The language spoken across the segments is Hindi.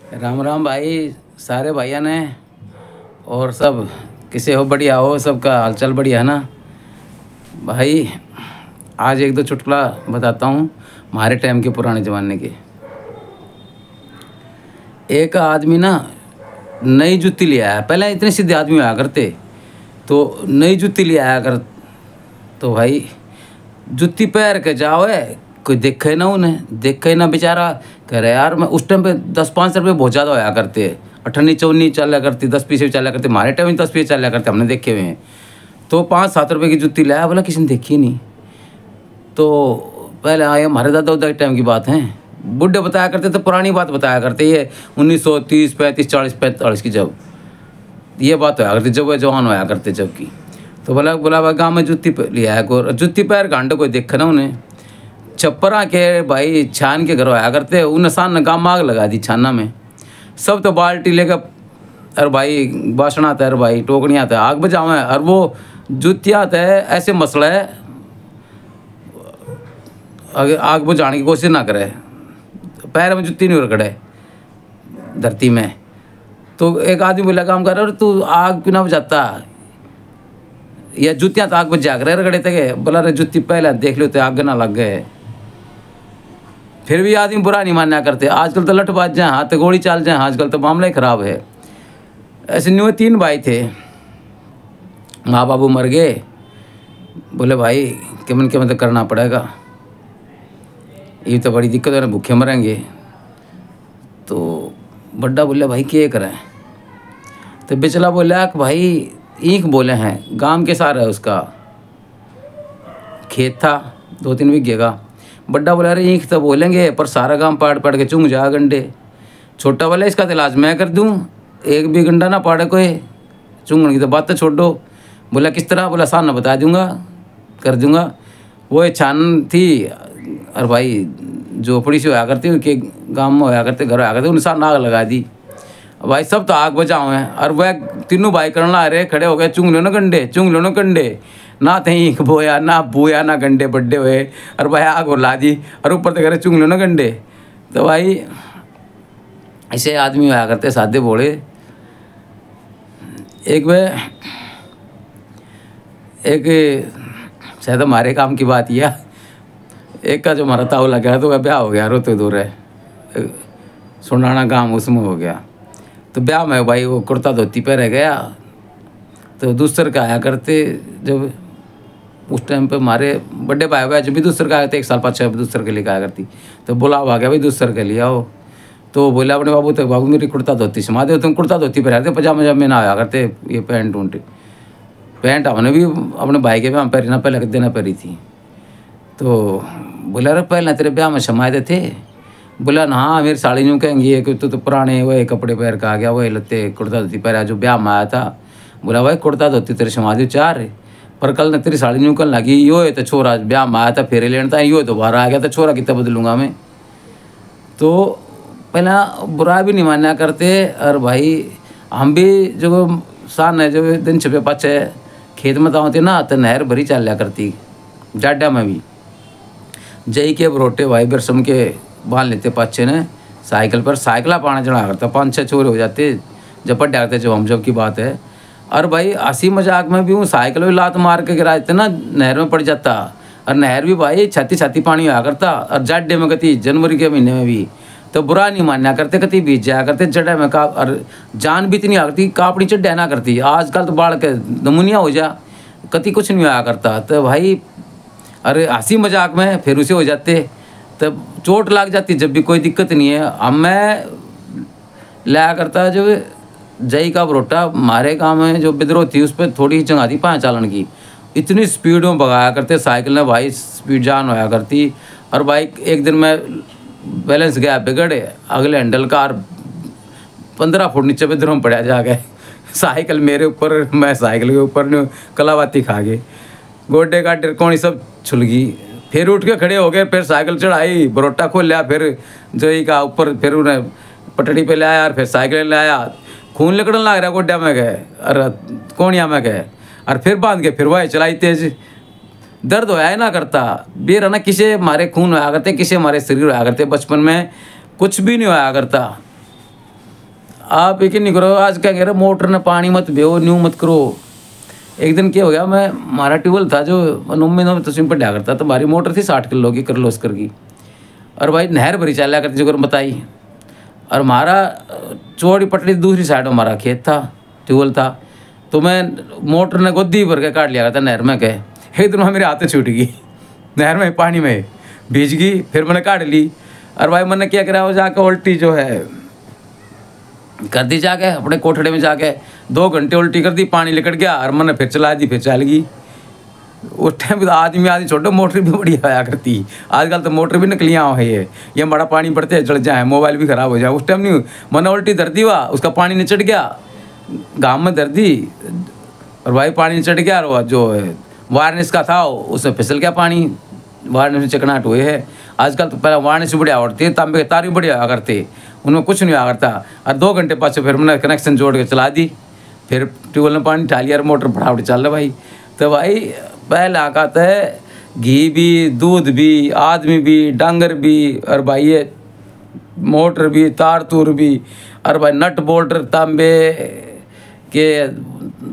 राम राम भाई, सारे भाइयों ने और सब किसे हो, बढ़िया हो, सबका हालचाल बढ़िया है ना भाई। आज एक दो चुटकुला बताता हूँ हमारे टाइम के, पुराने ज़माने के। एक आदमी ना नई जूती ले आया। पहले इतने सीधे आदमी आया करते, तो नई जूती ले आया कर। तो भाई जूती पैर के जाओ है, कोई देखे ना, उन्हें देखे ना बेचारा। कह रहे यार, मैं उस टाइम पे 10-5 रुपये बहुत ज़्यादा होया करते, 18-19 चला करती, 10 पैसे चला करते। हमारे टाइम में 10 पैसे चला करते, हमने देखे हुए हैं। तो 5-7 रुपये की जूती लाया, बोला किसी ने देखी नहीं। तो पहले आए हमारे दादा उदा के टाइम की बात है, बुढ़े बताया करते थे, पुरानी बात बताया करते, ये 1930, 35, 40, 45 की जब ये बात होया करती, जब वह जवान होया करते जब की। तो बोला भाई गाँव में जूती ले आया को, जूती पैर घंटे कोई देखा ना उन्हें। छप्परा के भाई छान के घर आया करते, उन्हें सान गाँव आग लगा दी छाना में। सब तो बाल्टी लेकर, अरे भाई बासण आता है, अरे भाई टोकनी आता है, आग बजाओ है। और वो जूतियाँ आता है ऐसे मसला है, अगर आग बुझाने की कोशिश ना करे, पैर में जूती नहीं रगड़े धरती में। तो एक आदमी बोला काम कर, और तू आग क्यों ना बुझाता, या जूतियाँ तो आग बुझा कर रगड़े थे। बोला रे जूती पहले देख लो तो आग ना लग गए। फिर भी आदमी बुरा नहीं मानना करते। आजकल तो लठबाज जाए, हाथ गोली चाल जाए, आजकल तो मामला ही ख़राब है। ऐसे न्यू 3 भाई थे, माँ बाबू मर गए। बोले भाई केमन केमन तो करना पड़ेगा, ये तो बड़ी दिक्कत है ना, भूखे मरेंगे। तो बड्डा बोले भाई क्या करें। तो बिचला बोला कि भाई ईख बोले हैं, गांव के सारा है, उसका खेत था 2-3 बीघे का। बड्डा बोला अरे ईख तो बोलेंगे, पर सारा गांव पाड़ के चुंग जा गंडे। छोटा बोला इसका तो इलाज मैं कर दूँ, एक भी गंडा ना पाड़े कोई, चुंगन की तो बात तो छोड़ दो। बोला किस तरह, बोला सामने बता दूंगा, कर दूंगा। वो छान थी, और भाई झोपड़ी से होया करती, के गाँव में होया करते, घर होया करते, उन्हें साथ आग लगा दी। भाई सब तो आग बचाओ हैं, और वह तीनों भाई करना आ रहे, खड़े हो गए, चुंग लो ना गंडे, चुंग लो ना गंडे। ना थे बोया ना बोया ना गंडे बड्डे हुए, और भाई आग ला दी, और ऊपर तो करे चुंग लो ना गंडे। तो भाई ऐसे आदमी होया करते सादे बोले। एक शायद हमारे काम की बात यह, एक का जो हमारा ताऊ लगा तो वह ब्याह हो गया, रोते दूर है, सुनाना काम उसमें हो गया। तो ब्याह में भाई वो कुर्ता धोती पे रह गया। तो दूसर का आया करते, जब उस टाइम पे हमारे बड़े भाई भाई जब भी दूसर का आए थे, 1 साल 5-6 दूसर के लिए आया करती। तो बोला आ गया भाई दूसर के लिए आओ। तो बोला अपने बाबू तक, बाबू मेरी कुर्ता धोती समा दे। तुम कुर्ता धोती पे रहते, पजामा जब में ना आया करते, ये पैंट हमने भी अपने भाई के ब्याह में पहरी ना, पहले देना पहरी थी। तो बोला अरे पहले तेरे ब्याह में समाये दे थे। बोला ना हाँ, मेरी साड़ी यूँ कहेंगी कि तू तो पुराने वही कपड़े पहन के आ गया, वही लत्ते कुर्ता धोती पहरा जो ब्याह में आया था। बोला भाई कुर्ता धोती तेरे समा दी 4, पर कल ने तेरी साड़ी यूँ कल लगी, यो है तो छोरा ब्याह में आया था, फेरे लेना था, यो दोबारा आ गया था, छोरा कितना बदलूंगा मैं। तो पहला बुरा भी नहीं मानना करते। और भाई हम भी जो सान है, जो दिन छपे पाचे खेत में होते ना, तो नहर भरी चल लिया करती जाड्डा में भी। जई के बरोटे भाई बरसम के बांध लेते पाचे ने साइकिल पर, साइकिला पाना चढ़ा करता, 5-6 चोर हो जाते जब पट जाते, जब हम जब की बात है। और भाई हंसी मजाक में भी हूँ, साइकिल भी लात मार के गिरा देते ना, नहर में पड़ जाता। और नहर भी भाई छाती पानी होया करता, और जाड्डे में कती जनवरी के महीने में भी। तो बुरा नहीं मानना करते, कती बीत जाया करते जड़ा में का, और जान भी इतनी आ करती, कापड़ी चढ़ा ना करती। आजकल तो बाढ़ के नमूनिया हो जा, कती कुछ नहीं आया करता। तो भाई अरे हंसी मजाक में फिर उसे हो जाते, तब चोट लग जाती, जब भी कोई दिक्कत नहीं है। अब मैं लाया करता जो जई का बरोटा, हमारे गाँव में जो विद्रोह थी उस पर थोड़ी ही चंगा थी 5 चालन की, इतनी स्पीड में भगाया करते साइकिल में भाई, स्पीड जान होया करती। और बाइक एक दिन में बैलेंस गया बिगड़े, अगले हैंडल का 15 फुट नीचे विद्रोह में पड़ा जा गए। साइकिल मेरे ऊपर, मैं साइकिल के ऊपर कलावाती खा गए, गोड्डे का टिरकोनी सब छुल गई। फिर उठ के खड़े हो गए, फिर साइकिल चढ़ाई, बरोटा खोल लिया, फिर जोई का ऊपर, फिर उन्हें पटड़ी पे ले आया, और फिर साइकिल ले आया। खून निकलने लग रहा, गोड्डा में गए और कोनिया में गए, और फिर बांध के फिर वही चलाई तेज। दर्द होया ना करता बेर है ना, किसे हमारे खून होया करते, किसे हमारे शरीर होया करते। बचपन में कुछ भी नहीं होया करता, आप यकीन नहीं करो, आज क्या कह रहे मोटर ने पानी मत बेहो, न्यू मत करो। एक दिन क्या हो गया, मैं हमारा ट्यूबवेल था जो नम्बे में तस्वीर पर डाया करता, तो हमारी मोटर थी 60 किलो की किर्लोस्कर की, और भाई नहर भरी चला करती जो बताई, और हमारा चौड़ी पटड़ी दूसरी साइड में हमारा खेत था, ट्यूबवेल था। तो मैं मोटर ने गोदी भर के काट लिया था नहर में के, एक दिन मेरे हाथ छूट गई नहर में, पानी में भीज गई। फिर मैंने काट ली, और भाई मैंने क्या करा, वो जाके उल्टी जो है कर दी, जाके अपने कोठड़े में जाके 2 घंटे उल्टी कर दी, पानी निकल गया, और मैंने फिर चला दी, फिर चल गई। उस टाइम तो आदमी आदि छोटे, मोटर भी बढ़िया आया करती। आजकल तो मोटर भी नकलियाँ है, ये बड़ा पानी पड़ते हैं चढ़ जाए, मोबाइल भी ख़राब हो जाए। उस टाइम नहीं, मैंने उल्टी धर दी, हुआ उसका पानी नहीं चढ़ गया, गाँव में धर दी, और भाई पानी चढ़ गया, और जो वायरनेस का था उसमें फिसल गया पानी, वायरनेस में चिकनाहट हुए है। आजकल तो पहले वायरनेस भी बढ़िया उड़ती है, तांबे के तार भी बढ़िया करते, उनमें कुछ नहीं आ करता। और 2 घंटे बाद से फिर मैंने कनेक्शन जोड़ के चला दी, फिर ट्यूबवेल में पानी डाल लिया और मोटर फटाफट चल रहा भाई। तो भाई पहले आकात है, घी भी, दूध भी, आदमी भी, डांगर भी, और भाई ये मोटर भी, तार तूर भी, और भाई नट बोल्ट तांबे के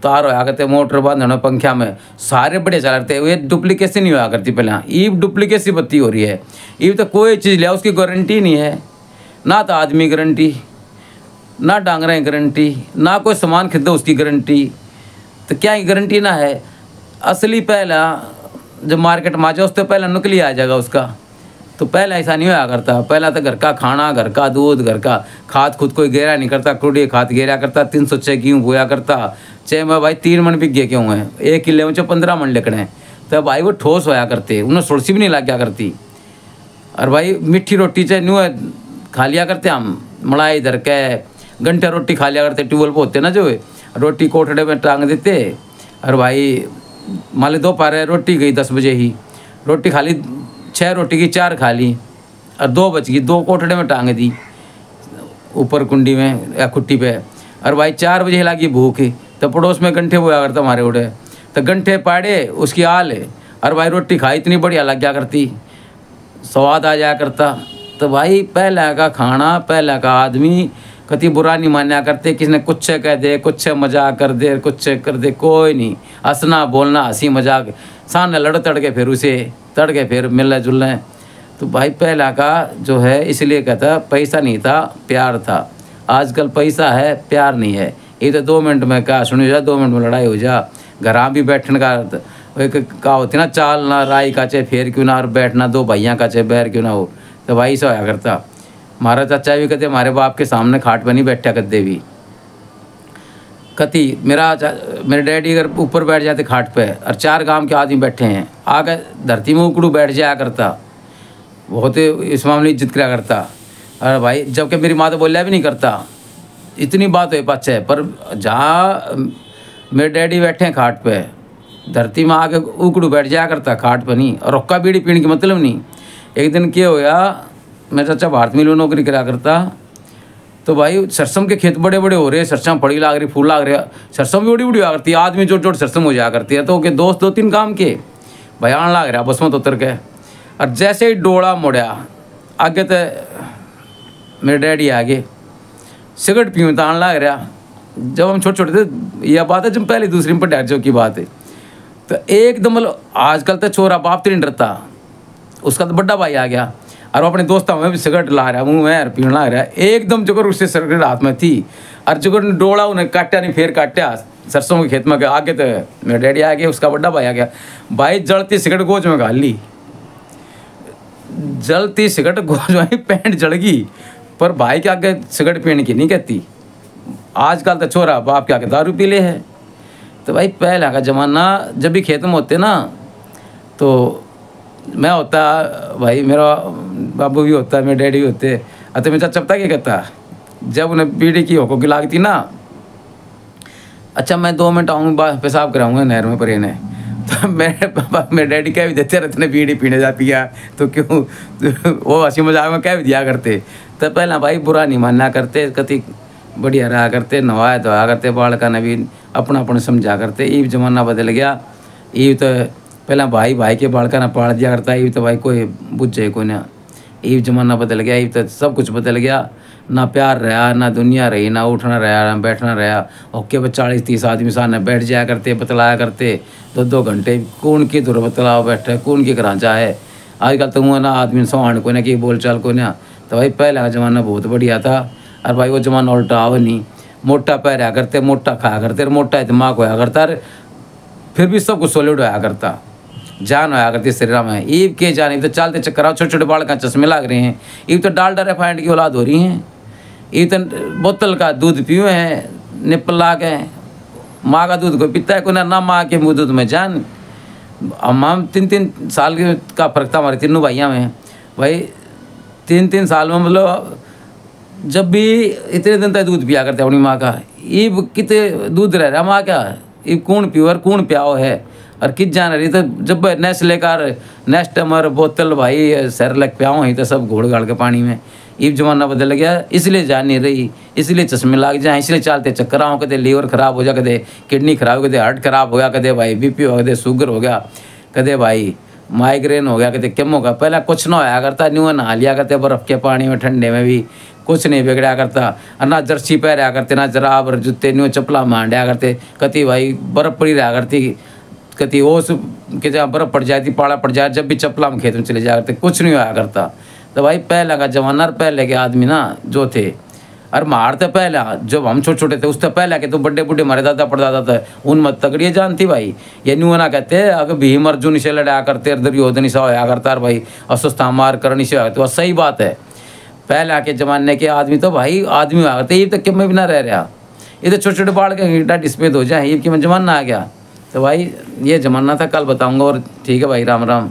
तार होया करते, मोटर बांधना पंखा में, सारे बड़े चला करते। ये डुप्लीकेसी नहीं होया करती पहले, ईब डुप्लीकेसी बत्ती हो रही है। ईब तो कोई चीज़ लिया उसकी गारंटी नहीं है, ना तो आदमी गारंटी, ना डांगरें गारंटी, ना कोई सामान खरीदो उसकी गारंटी। तो क्या ही गारंटी ना है। असली पहला जब मार्केट में आ जाए उससे पहले नकली आ जाएगा उसका। तो पहले ऐसा नहीं होया करता, पहला तो घर का खाना, घर का दूध, घर का खाद खुद कोई गेरा नहीं करता, क्रूडी खाद गेरा करता, 306 गेहूँ बोया करता, चाहे मैं भाई 3 मन बिक गए क्यों है, 1 किले में 15 मन लिखने, तो भाई वो ठोस होया करते, उन्हें सुरसी भी नहीं लग गया करती। और भाई मिट्टी रोटी चाहे न्यू खा लिया करते, हम मलाई धर के घंटे रोटी खा लिया करते, ट्यूबवेल पर होते ना जो रोटी कोठड़े में टांग देते। और भाई मान ली दोपहर रोटी गई 10 बजे ही, रोटी खा ली, 6 रोटी की 4 खा ली, और 2 बच गई, 2 कोठड़े में टांग दी ऊपर कुंडी में या खुट्टी पे। और भाई 4 बजे लगी भूख, तो पड़ोस में गंठे बोया करता हमारे उड़े, तो गंठे पाड़े उसकी आल, और भाई रोटी खाई इतनी बढ़िया लग गया करती, स्वाद आ जाया करता। तो भाई पहले का खाना, पहले का आदमी कति बुरा नहीं मान्या करते, किसी ने कुछ कह दे, कुछ मजाक कर दे, कुछ कर दे, कोई नहीं, हंसना बोलना, हंसी मजाक, सामने लड़ तड़ के फिर उसे तड़ के फिर मिलने जुलने। तो भाई पहला का जो है, इसलिए कहता पैसा नहीं था, प्यार था। आजकल पैसा है, प्यार नहीं है। ये तो 2 मिनट में क्या सुनी जा, 2 मिनट में लड़ाई हो जा। घर भी बैठने का एक का होती ना चाल ना, राई का चाहे फेर क्यों ना, और बैठना 2 भाइयाँ का चाहे बैर क्यों ना हो। तो भाई से होया करता। हमारा चाचा भी कहते हमारे बाप के सामने खाट पर नहीं बैठा करते भी, कति मेरे डैडी अगर ऊपर बैठ जाते खाट पे, और 4 गांव के आदमी बैठे हैं, आगे धरती में उकड़ू बैठ जाया करता, बहुत इस मामले इज्जत करा करता। और भाई जबकि मेरी माँ तो बोलिया भी नहीं करता, इतनी बात हो पाच है। पर जहाँ मेरे डैडी बैठे हैं खाट पे, धरती में आके उकड़ू बैठ जाया करता खाट पर नहीं, और रुक्का बीड़ी पीने की मतलब नहीं। एक दिन क्या होया, मेरा चाचा भारत मिल में नौकरी करा करता, तो भाई सरसों के खेत बड़े बड़े हो रहे, सरसों पड़ी लाग रही, फूल लाग रहे, सरसों भी बड़ी बड़ी आ करती है, आदमी जोड़ जोड़ सरसों हो जाया करती है। तो के दोस्त 2-3 काम के बयान लाग रहा बस में तो उतर के, और जैसे ही डोड़ा मुड़िया आगे तो मेरे डैडी आगे सिगरेट पीऊँ तान लाग रहा। जब हम छोटे छोटे थे, यह बात है जब पहले दूसरी में पढ़ा जो की बात है, तो एकदम मतलब आजकल तो छोरा बाप तो नहीं डरता, उसका तो बड़ा भाई आ गया, और वो अपने दोस्तों में भी सिगरेट ला रहा मुँह में, और पीने ला रहा एकदम। जो उससे सिगरेट हाथ में थी, और जो डोड़ा उन्हें काटा नहीं, फिर काटा सरसों के खेत में गया। आगे तो मेरे डैडी आ गया, उसका बड़ा भाई आ गया, भाई जलती सिगरेट गोज में गाल ली, जलती सिगरेट गोज में पैंट जल गई। पर भाई के आगे सिगरेट पीने की नहीं कहती। आजकल तो छोरा बाप के आगे दारू पी ले है। तो भाई पहले का ज़माना जब भी खेत में होते ना, तो मैं होता भाई, मेरा बाबू भी होता, मेरे डैडी भी होते, तो मेरा चाचा क्या कहता, जब उन्हें बीड़ी की होको की लागती ना, अच्छा मैं 2 मिनट आऊँगा पेशाब कराऊंगा नहर में पर इन्हें, तो मेरे पापा मेरे डैडी कह भी देते रहते ने बीड़ी पीने जा पिया, तो क्यों वो हंसी मजाक में कह भी दिया करते। तो पहला भाई बुरा नहीं मानना करते, कति बढ़िया रहा करते, नवाया धोया करते, बालका ने भी अपना अपना समझा करते। ये जमाना बदल गया। ये तो पहला भाई भाई के बालका ने पाल दिया करता, ये तो भाई कोई बुझे कोई ना। ये जमाना बदल गया, ये तो सब कुछ बदल गया। ना प्यार रहा, ना दुनिया रही, ना उठना रहा, ना बैठना रहा। और केवल 40-30 आदमी सामने बैठ जाया करते, बतलाया करते 2-2 घंटे। कौन की दूर बतलाओ बैठे, कौन की कराचा है। आजकल तो मुँह ना आदमी सोहान को ना कि बोल चाल को ना। तो भाई पहले का ज़माना बहुत बढ़िया था। और भाई वो ज़माना उल्टा आव नहीं, मोटा पैरा करते, मोटा खाया करते, मोटा दिमाग होया करता, फिर भी सब कुछ सॉलिड होया करता, जान होया करती शरीर में। ईब के जाने तो चलते चक्कर छोटे छोटे बाल का चश्मे लग रहे हैं। ईब तो डालडा रिफाइंड की औलाद हो रही हैं। ईब तो बोतल का दूध पिए हैं, निप्पल ला के। माँ का दूध कोई पीता है कोई ना माँ के मुँह दूध में जान। हम 3-3 साल का फ़र्क था हमारे तीनों भाइयों में। भाई 3-3 साल में मतलब जब भी इतने दिन तक दूध पिया करते अपनी माँ का। ईब कितने दूध रह रहा माँ का, ईब कौन पियो और कौन प्याओ है और किस जान रही। तो जब नेस लेकर नेस्टमर बोतल भाई सर लग प्याओ ही तो सब घोड़ घाड़ के पानी में। ईब जमाना बदल गया, इसलिए जान नहीं रही, इसलिए चश्मे लग जाए, इसलिए चलते चक्कर आओ, कदे लीवर खराब हो जा, कदे किडनी खराब हो, कदे हार्ट खराब हो गया, कदे भाई बीपी हो गया, कदे शुगर हो गया, कदे भाई माइग्रेन हो गया, कदे केम हो गया। पहले कुछ ना होया करता, न्यू नहा लिया करते बर्फ़ के पानी में ठंडे में भी, कुछ नहीं बिगड़ा करता। और ना जर्सी पहरा करते, ना जराब और जूते न्यू चप्पला मांडया करते। कति भाई बर्फ़ पड़ी रहा करती, कति ओस के जहाँ बर्फ़ पड़ जाती, पाड़ा पड़ जाए, जब भी चप्पला में खेत में चले जाया करते, कुछ नहीं होया करता। तो भाई पहले का जमाना और पहले के आदमी ना जो थे, और मारते पहले जब हम छोटे छोटे थे उससे पहले के तो बड़े बूढ़े हमारे दादा परदादा थे, उन मत तगड़िए जानती भाई। ये न्यू ना कहते अगर भीम अर्जुन से लड़ा करते, दुर्योधन से होया करता है भाई, अस्वस्था मार करनी से होया। तो सही बात है, पहले के ज़माने के आदमी तो भाई आदमी आ गए। ये तो क्यों में भी ना रह रहा, ये तो छोटे छोटे बाढ़ के ईटा डिस्पेद हो जाए, ये कि जमाना आ गया। तो भाई ये ज़माना था, कल बताऊँगा। और ठीक है भाई, राम राम।